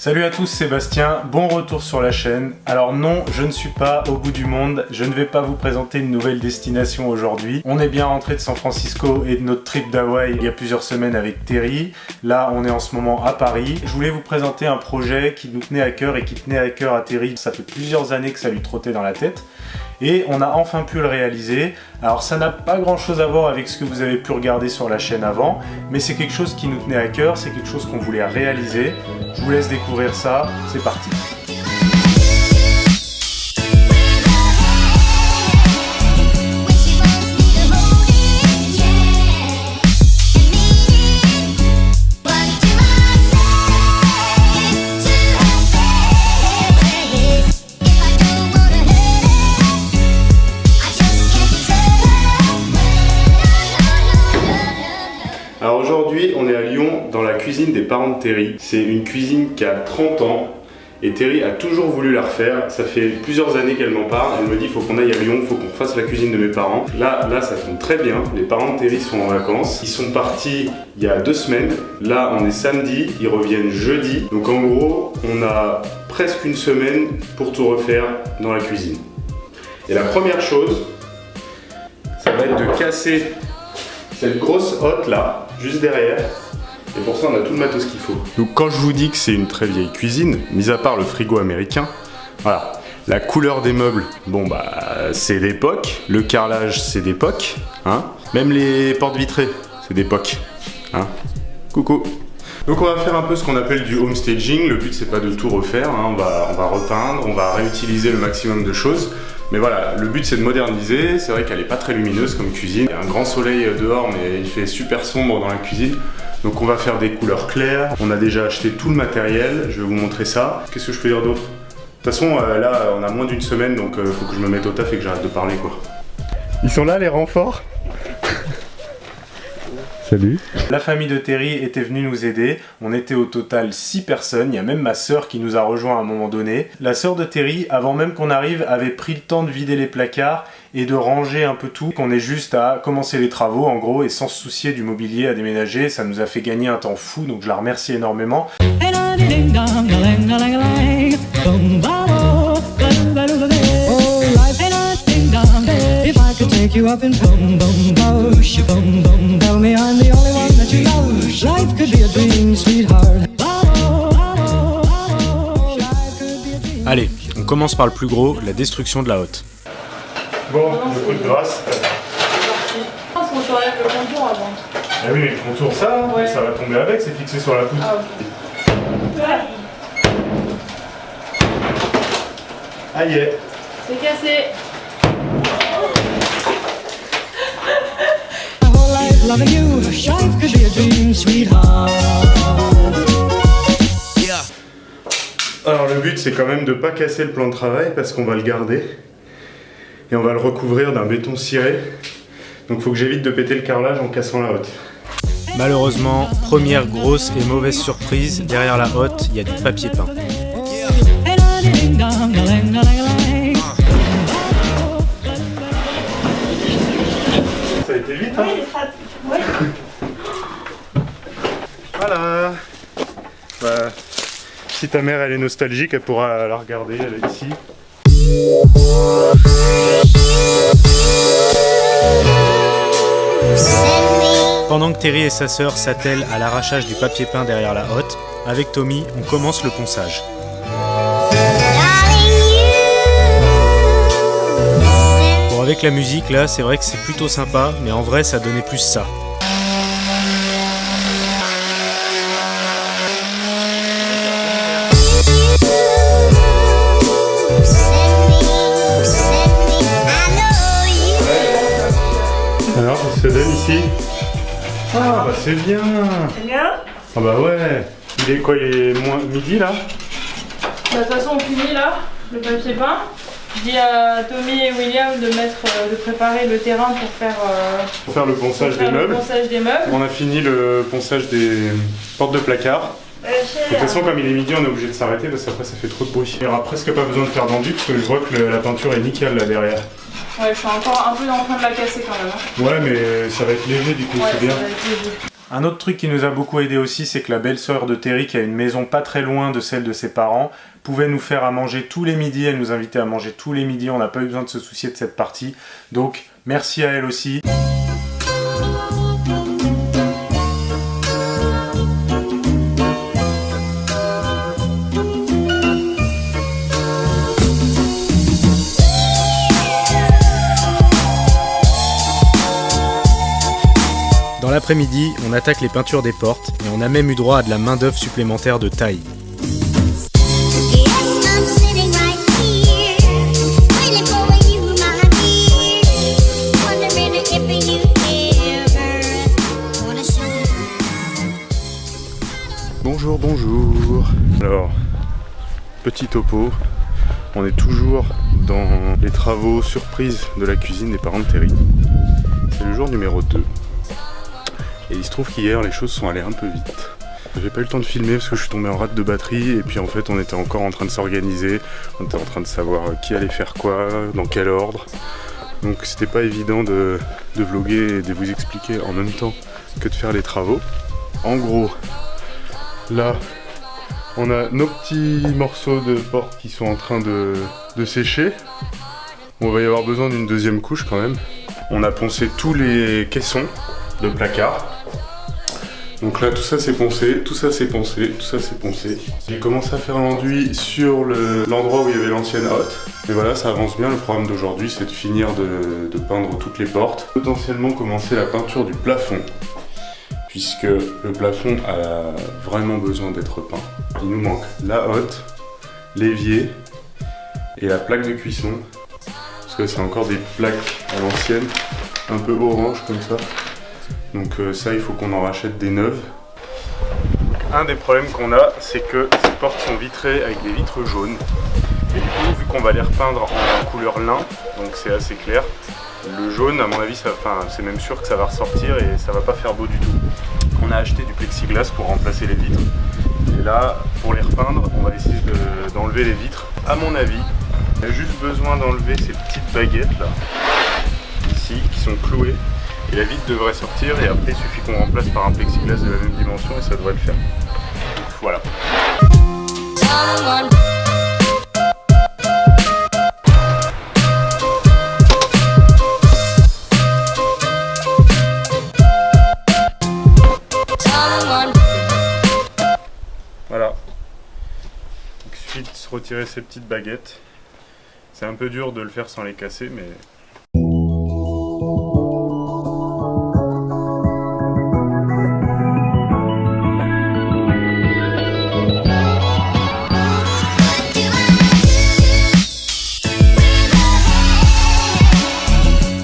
Salut à tous, Sébastien, bon retour sur la chaîne. Alors non, je ne suis pas au bout du monde, je ne vais pas vous présenter une nouvelle destination aujourd'hui. On est bien rentré de San Francisco et de notre trip d'Hawaï il y a plusieurs semaines avec Terry. Là, on est en ce moment à Paris. Je voulais vous présenter un projet qui nous tenait à cœur et qui tenait à cœur à Terry. Ça fait plusieurs années que ça lui trottait dans la tête. Et on a enfin pu le réaliser. Alors ça n'a pas grand chose à voir avec ce que vous avez pu regarder sur la chaîne avant, mais c'est quelque chose qui nous tenait à cœur, c'est quelque chose qu'on voulait réaliser. Je vous laisse découvrir ça, c'est parti. Alors aujourd'hui, on est à Lyon, dans la cuisine des parents de Terry. C'est une cuisine qui a 30 ans et Terry a toujours voulu la refaire. Ça fait plusieurs années qu'elle m'en parle. Elle me dit, il faut qu'on aille à Lyon, il faut qu'on fasse la cuisine de mes parents. Là, ça tombe très bien. Les parents de Terry sont en vacances. Ils sont partis il y a 2 semaines. Là, on est samedi, ils reviennent jeudi. Donc en gros, on a presque une semaine pour tout refaire dans la cuisine. Et la première chose, ça va être de casser cette grosse hotte là, juste derrière, et pour ça on a tout le matos qu'il faut. Donc quand je vous dis que c'est une très vieille cuisine, mis à part le frigo américain, voilà, la couleur des meubles, bon bah c'est d'époque, le carrelage c'est d'époque, hein, même les portes vitrées c'est d'époque, hein, coucou. Donc on va faire un peu ce qu'on appelle du home staging. Le but c'est pas de tout refaire, hein. On va repeindre, on va réutiliser le maximum de choses. Mais voilà, le but c'est de moderniser. C'est vrai qu'elle est pas très lumineuse comme cuisine. Il y a un grand soleil dehors mais il fait super sombre dans la cuisine. Donc on va faire des couleurs claires. On a déjà acheté tout le matériel, je vais vous montrer ça. Qu'est-ce que je peux dire d'autre? De toute façon là on a moins d'une semaine donc faut que je me mette au taf et que j'arrête de parler quoi. Ils sont là les renforts? Salut. La famille de Terry était venue nous aider. On était au total 6 personnes. Il y a même ma sœur qui nous a rejoint à un moment donné. La sœur de Terry, avant même qu'on arrive, avait pris le temps de vider les placards et de ranger un peu tout. On est juste à commencer les travaux en gros et sans se soucier du mobilier à déménager. Ça nous a fait gagner un temps fou donc je la remercie énormément. Take you up and boom boom bosh, boom boom. Tell me I'm the only one that you know. Life could be a dream, sweetheart. Allez, on commence par le plus gros, la destruction de la hotte. Bon, le coup de grâce. Je pense qu'on s'enlève le contour avant. Ah oui, mais le contour ça, ouais. Ça va tomber avec, c'est fixé sur la poutre. Ah, Aïe. c'est cassé. Alors le but c'est quand même de pas casser le plan de travail parce qu'on va le garder et on va le recouvrir d'un béton ciré. Donc faut que j'évite de péter le carrelage en cassant la hotte. Malheureusement, première grosse et mauvaise surprise, derrière la hotte, il y a du papier peint. Ça a été vite, hein? Oui. Voilà. Bah, si ta mère elle est nostalgique, elle pourra la regarder, elle est ici. Pendant que Terry et sa sœur s'attellent à l'arrachage du papier peint derrière la hotte, avec Tommy, on commence le ponçage. Bon, avec la musique là, c'est vrai que c'est plutôt sympa, mais en vrai ça donnait plus ça. Alors, ça se donne ici. Ah, bah c'est bien. C'est bien. Ah bah ouais. Il est quoi, il est midi là? De toute façon, on finit là, le papier peint. Je dis à Tommy et William de préparer le terrain pour faire le ponçage des meubles. On a fini le ponçage des portes de placard. De toute façon, comme il est midi, on est obligé de s'arrêter parce qu'après ça fait trop de bruit. Il n'y aura presque pas besoin de faire d'enduit parce que je vois que la peinture est nickel là derrière. Ouais, je suis encore un peu en train de la casser quand même. Hein. Ouais, mais ça va être léger du coup, ouais, c'est bien. Un autre truc qui nous a beaucoup aidé aussi, c'est que la belle-sœur de Terry, qui a une maison pas très loin de celle de ses parents, pouvait nous faire à manger tous les midis. Elle nous invitait à manger tous les midis, on n'a pas eu besoin de se soucier de cette partie. Donc merci à elle aussi. Dans l'après-midi, on attaque les peintures des portes et on a même eu droit à de la main-d'œuvre supplémentaire de taille. Bonjour, bonjour. Alors, petit topo, on est toujours dans les travaux surprises de la cuisine des parents de Terry. C'est le jour numéro 2. Et il se trouve qu'hier, les choses sont allées un peu vite. J'ai pas eu le temps de filmer parce que je suis tombé en rate de batterie et puis en fait on était encore en train de s'organiser, on était en train de savoir qui allait faire quoi, dans quel ordre. Donc c'était pas évident de vlogger et de vous expliquer en même temps que de faire les travaux. En gros, là on a nos petits morceaux de porte qui sont en train de sécher. On va y avoir besoin d'une deuxième couche quand même. On a poncé tous les caissons de placard. Donc là tout ça c'est poncé, tout ça c'est poncé, tout ça c'est poncé. J'ai commencé à faire l'enduit sur l'endroit où il y avait l'ancienne hotte. Et voilà, ça avance bien. Le programme d'aujourd'hui c'est de finir de peindre toutes les portes. Potentiellement commencer la peinture du plafond, puisque le plafond a vraiment besoin d'être peint. Il nous manque la hotte, l'évier et la plaque de cuisson. Parce que c'est encore des plaques à l'ancienne, un peu orange comme ça. Donc ça, il faut qu'on en rachète des neuves. Donc, un des problèmes qu'on a, c'est que ces portes sont vitrées avec des vitres jaunes. Et du coup, vu qu'on va les repeindre en couleur lin, donc c'est assez clair, le jaune, à mon avis, c'est même sûr que ça va ressortir et ça va pas faire beau du tout. On a acheté du plexiglas pour remplacer les vitres. Et là, pour les repeindre, on va essayer d'enlever les vitres. À mon avis, il y a juste besoin d'enlever ces petites baguettes là, ici, qui sont clouées. Et la vitre devrait sortir et après il suffit qu'on remplace par un plexiglas de la même dimension et ça devrait le faire. Donc voilà. Voilà. Donc, il suffit de se retirer ces petites baguettes. C'est un peu dur de le faire sans les casser, mais...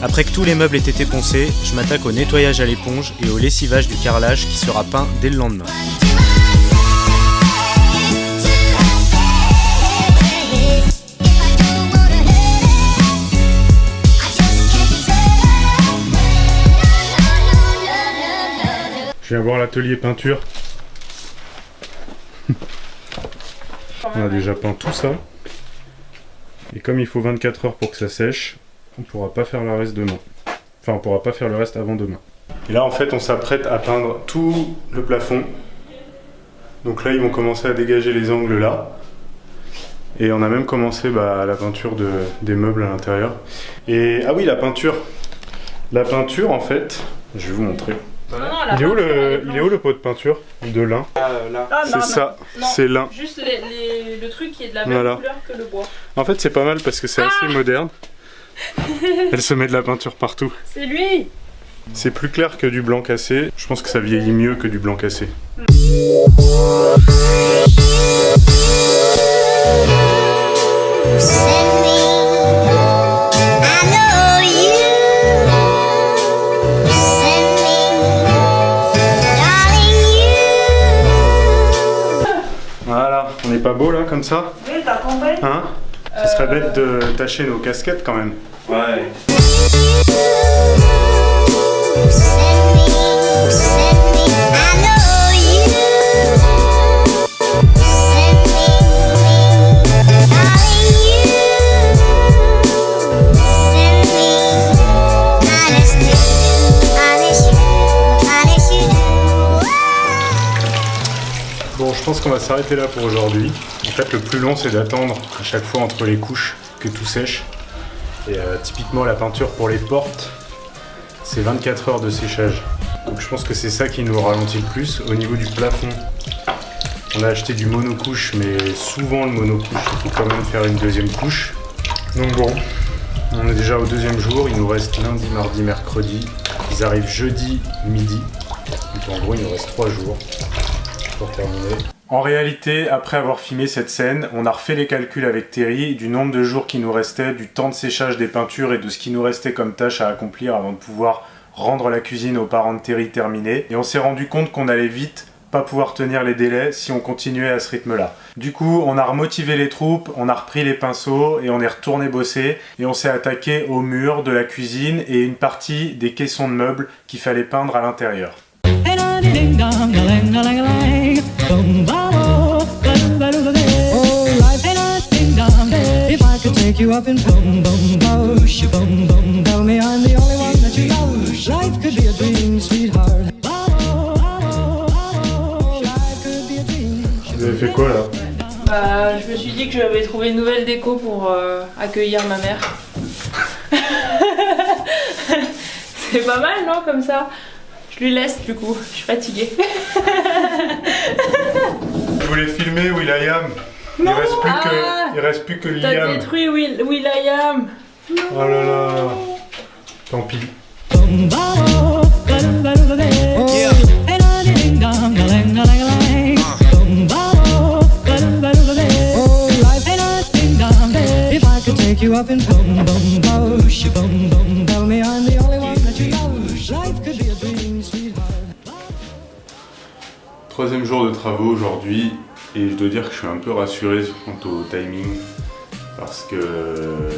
Après que tous les meubles aient été poncés, je m'attaque au nettoyage à l'éponge et au lessivage du carrelage qui sera peint dès le lendemain. Je viens voir l'atelier peinture. On a déjà peint tout ça. Et comme il faut 24 heures pour que ça sèche, on pourra pas faire le reste demain. Enfin, on pourra pas faire le reste avant demain. Et là, en fait, on s'apprête à peindre tout le plafond. Donc là, ils vont commencer à dégager les angles là. Et on a même commencé la peinture des meubles à l'intérieur. Et ah oui, la peinture. La peinture, en fait, je vais vous montrer. Il est où le pot de peinture de lin? Là. C'est ça, c'est lin. Juste le truc qui est de la même couleur que le bois. En fait, c'est pas mal parce que c'est assez moderne. Elle se met de la peinture partout. C'est lui! C'est plus clair que du blanc cassé. Je pense que ça vieillit mieux que du blanc cassé. Voilà, on n'est pas beau là comme ça? Oui, t'as compris? Hein? Ce serait bête de tacher nos casquettes quand même. Ouais. qu'on va s'arrêter là pour aujourd'hui. En fait, le plus long, c'est d'attendre à chaque fois entre les couches que tout sèche. Et typiquement, la peinture pour les portes, c'est 24 heures de séchage. Donc je pense que c'est ça qui nous ralentit le plus. Au niveau du plafond, on a acheté du monocouche, mais souvent le monocouche, il faut quand même faire une deuxième couche. Donc bon, on est déjà au deuxième jour, il nous reste lundi, mardi, mercredi. Ils arrivent jeudi midi. Donc en gros, il nous reste 3 jours pour terminer. En réalité, après avoir filmé cette scène, on a refait les calculs avec Terry du nombre de jours qui nous restait, du temps de séchage des peintures et de ce qui nous restait comme tâche à accomplir avant de pouvoir rendre la cuisine aux parents de Terry terminée. Et on s'est rendu compte qu'on allait vite pas pouvoir tenir les délais si on continuait à ce rythme-là. Du coup, on a remotivé les troupes, on a repris les pinceaux et on est retourné bosser et on s'est attaqué au mur de la cuisine et une partie des caissons de meubles qu'il fallait peindre à l'intérieur. Vous avez fait quoi là? Bah, je me suis dit que j'avais trouvé une nouvelle déco pour accueillir ma mère. C'est pas mal, non, comme ça? Je lui laisse du coup, je suis fatiguée. Je voulais filmer Will.i.am. Il reste plus que Liam. T'as détruit Will.i.am. Oh là là. Tant pis. Troisième jour de travaux aujourd'hui et je dois dire que je suis un peu rassuré quant au timing parce que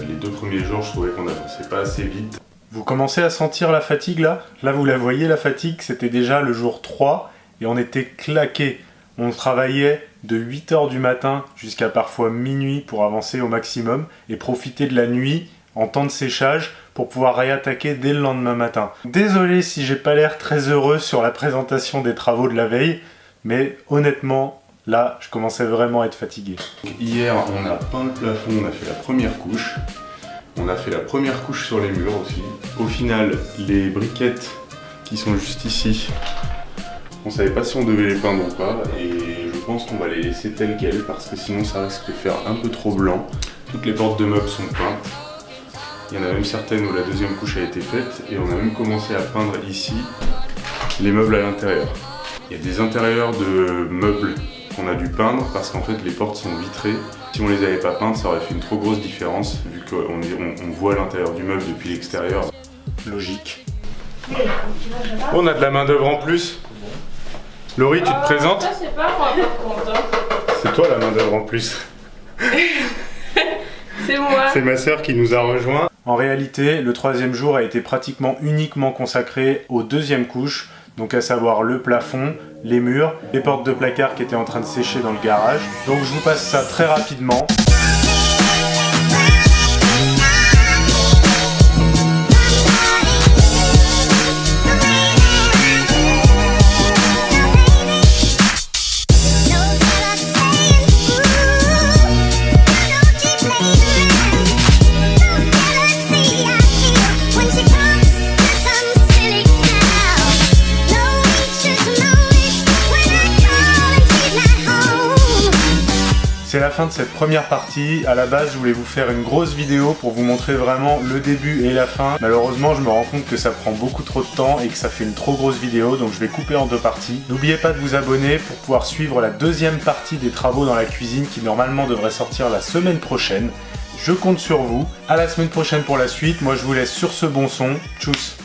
les 2 premiers jours je trouvais qu'on n'avançait pas assez vite. Vous commencez à sentir la fatigue là? Là vous la voyez la fatigue, c'était déjà le jour 3 et on était claqués. On travaillait de 8h du matin jusqu'à parfois minuit pour avancer au maximum et profiter de la nuit en temps de séchage pour pouvoir réattaquer dès le lendemain matin. Désolé si j'ai pas l'air très heureux sur la présentation des travaux de la veille, mais honnêtement, là, je commençais vraiment à être fatigué. Hier, on a peint le plafond, on a fait la première couche. On a fait la première couche sur les murs aussi. Au final, les briquettes qui sont juste ici, on savait pas si on devait les peindre ou pas, et je pense qu'on va les laisser telles quelles parce que sinon ça risque de faire un peu trop blanc. Toutes les portes de meubles sont peintes. Il y en a même certaines où la deuxième couche a été faite et on a même commencé à peindre ici les meubles à l'intérieur. Il y a des intérieurs de meubles qu'on a dû peindre parce qu'en fait les portes sont vitrées. Si on les avait pas peintes, ça aurait fait une trop grosse différence vu qu'on voit l'intérieur du meuble depuis l'extérieur. Logique. On a de la main d'œuvre en plus. Laurie, tu te présentes? Ça c'est pas moi par contre. C'est toi la main d'œuvre en plus. C'est moi. C'est ma sœur qui nous a rejoints. En réalité, le troisième jour a été pratiquement uniquement consacré aux deuxièmes couches, donc à savoir le plafond, les murs, les portes de placard qui étaient en train de sécher dans le garage. Donc je vous passe ça très rapidement. C'est la fin de cette première partie. À la base, je voulais vous faire une grosse vidéo pour vous montrer vraiment le début et la fin. Malheureusement, je me rends compte que ça prend beaucoup trop de temps et que ça fait une trop grosse vidéo, donc je vais couper en 2 parties. N'oubliez pas de vous abonner pour pouvoir suivre la deuxième partie des travaux dans la cuisine qui normalement devrait sortir la semaine prochaine. Je compte sur vous. À la semaine prochaine pour la suite. Moi, je vous laisse sur ce bon son. Tchuss!